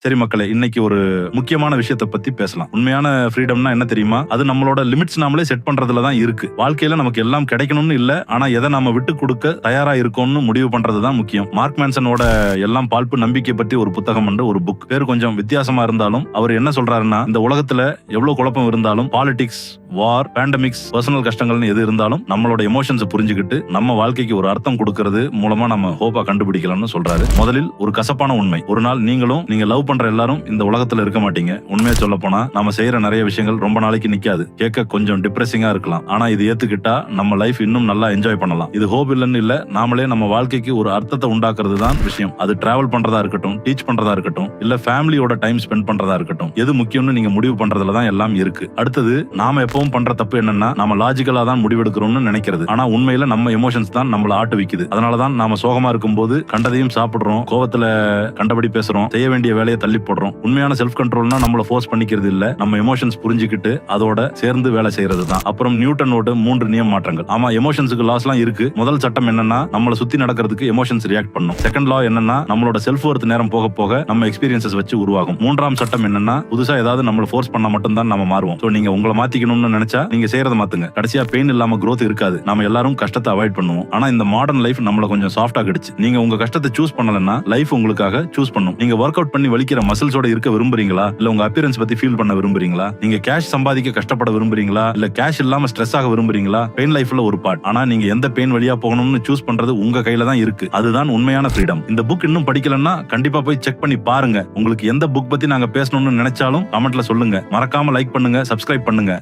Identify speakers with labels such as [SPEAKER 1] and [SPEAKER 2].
[SPEAKER 1] சரி மக்களே, இன்னைக்கு ஒரு முக்கியமான விஷயத்தை பத்தி பேசலாம். உண்மையான ஃப்ரீடம்னா என்ன தெரியுமா? அது நம்மளோட லிமிட்ஸ் நாமளே செட் பண்றதுல தான் இருக்கு. வாழ்க்கையில நமக்கு எல்லாம் கிடைக்கணும்னு இல்ல, ஆனா எதை நாம விட்டு கொடுக்க தயாரா இருக்கோம்னு முடிவு பண்றது தான் முக்கியம். மார்க் மேன்சனோட எல்லாம் பால்ப்பு நம்பிக்கை பத்தி ஒரு புத்தகம் உண்டு, ஒரு புக். பேரு கொஞ்சம் வித்தியாசமா இருந்தாலும் அவர் என்ன சொல்றாருன்னா, இந்த உலகத்துல எவ்வளவு குழப்பம் இருந்தாலும், பாலிடிக்ஸ், வார், பேண்டமிக்ஸ், பர்சனல் கஷ்டங்கள்னு எது இருந்தாலும் நம்மளோட எமோஷன்ஸ் புரிஞ்சுக்கிட்டு நம்ம வாழ்க்கைக்கு ஒரு அர்த்தம் கொடுக்கறது மூலமா நம்ம ஹோப்பா கண்டுபிடிக்கலாம்னு சொல்றாரு. முதலில் ஒரு கசப்பான உண்மை, ஒரு நாள் நீங்க லவ் பண்ற எல்லாரும் இந்த உலகத்துல இருக்க மாட்டீங்க. உண்மையை சொல்ல போனா நாம செய்யற நிறைய விஷயங்கள் ரொம்ப நாளைக்கு நிக்காது. கேட்க கொஞ்சம் டிப்ரெசிங்கா இருக்கலாம், ஆனா இது ஏத்துக்கிட்டா நம்ம லைஃப் இன்னும் நல்லா என்ஜாய் பண்ணலாம். இது ஹோப் இல்லன்னு இல்ல, நாமளே நம்ம வாழ்க்கைக்கு ஒரு அர்த்தத்தை உண்டாக்குறது தான் விஷயம். அது டிராவல் பண்றதா இருக்கட்டும், டீச் பண்றதா இருக்கட்டும், இல்ல ஃபேமிலியோட டைம் ஸ்பெண்ட் பண்றதா இருக்கட்டும், எது முக்கியம்னு நீங்க முடிவு பண்றதுல தான் எல்லாம் இருக்கு. அடுத்தது, நாம எப்பவும் பண்ற தப்பு என்னன்னா, நாம லாஜிக்கலா தான் முடிவெடுக்கிறோம்னு நினைக்கிறது. ஆனா உண்மையில நம்ம எமோஷன்ஸ் தான் நம்மள ஆட்டு விக்குது. அதனாலதான் நாம சோகமா இருக்கும் போது கண்டதையும் சாப்பிடுறோம், கோவத்துல கண்டபடி பேசுறோம், செய்ய வேண்டிய வேலையை தள்ளி போடுறோம். உண்மையான செல்ஃப் கண்ட்ரோல்னா நம்மள ஃபோர்ஸ் பண்ணிக்கிறது இல்ல, நம்ம எமோஷன்ஸ் புரிஞ்சுக்கிட்டு அதோட சேர்ந்து வேலை செய்யறது தான். அப்புறம் நியூட்டனோட 3 நியம மாற்றங்கள். ஆமா, எமோஷன்ஸ்க்கு லாஸ்லாம் இருக்கு. முதல் சட்டம் என்னன்னா, நம்மள சுத்தி நடக்கிறதுக்கு எமோஷன்ஸ் ரியாக்ட் பண்ணும். செகண்ட் லா என்னன்னா, நம்மளோட செல்ஃப் வொர்த் நேரம் போக போக நம்ம எக்ஸ்பீரியன்சஸ் வச்சு உருவாகும். மூன்றாம் சட்டம் என்னன்னா, புதுசா ஏதாவது நம்மள ஃபோர்ஸ் பண்ணா மட்டும் தான் நம்ம மாறுவோம். சோ நீங்க உங்களை மாத்திக்கணும்னு நினைச்சா நீங்க செய்யறத மாத்துங்க. கடைசியா பெயின் இல்லாம growth இருக்காது. நாம எல்லாரும் கஷ்டத்தை அவாய்ட் பண்ணுவோம். ஆனா இந்த மாடர்ன் லைஃப் நம்மள கொஞ்சம் சாஃப்டா கிடுச்சு. நீங்க உங்க கஷ்டத்தை சூஸ் பண்ணலன்னா லைஃப் உங்களுக்காக சூஸ் பண்ணும். நீங்க ஒர்க் அவுட் பண்ணி வலிக்கிற மசில்ஸோட இருக்க விரும்புறீங்களா, இல்ல உங்க அப்பியரன்ஸ் பத்தி ஃபீல் பண்ண விரும்புறீங்களா? நீங்க கேஷ் சம்பாதிக்க கஷ்டப்பட விரும்புறீங்களா, இல்ல கேஷ் இல்லாம ஸ்ட்ரெஸ் ஆக விரும்புறீங்களா? பெயின் லைஃப்ல ஒரு பார்ட். ஆனா நீங்க எந்த பெயின் வழியா போகணும்னு சூஸ் பண்றது உங்க கையில தான் இருக்கு. அதுதான் உண்மையான ஃப்ரீடம். இந்த புக் இன்னும் படிக்கலன்னா கண்டிப்பா போய் செக் பண்ணி பாருங்க. உங்களுக்கு எந்த புக் பத்தி நாங்க பேசணும்னு நினைச்சாலும் கமெண்ட்ல சொல்லுங்க. மறக்காம லைக் பண்ணுங்க, சப்ஸ்கிரைப் பண்ணுங்க.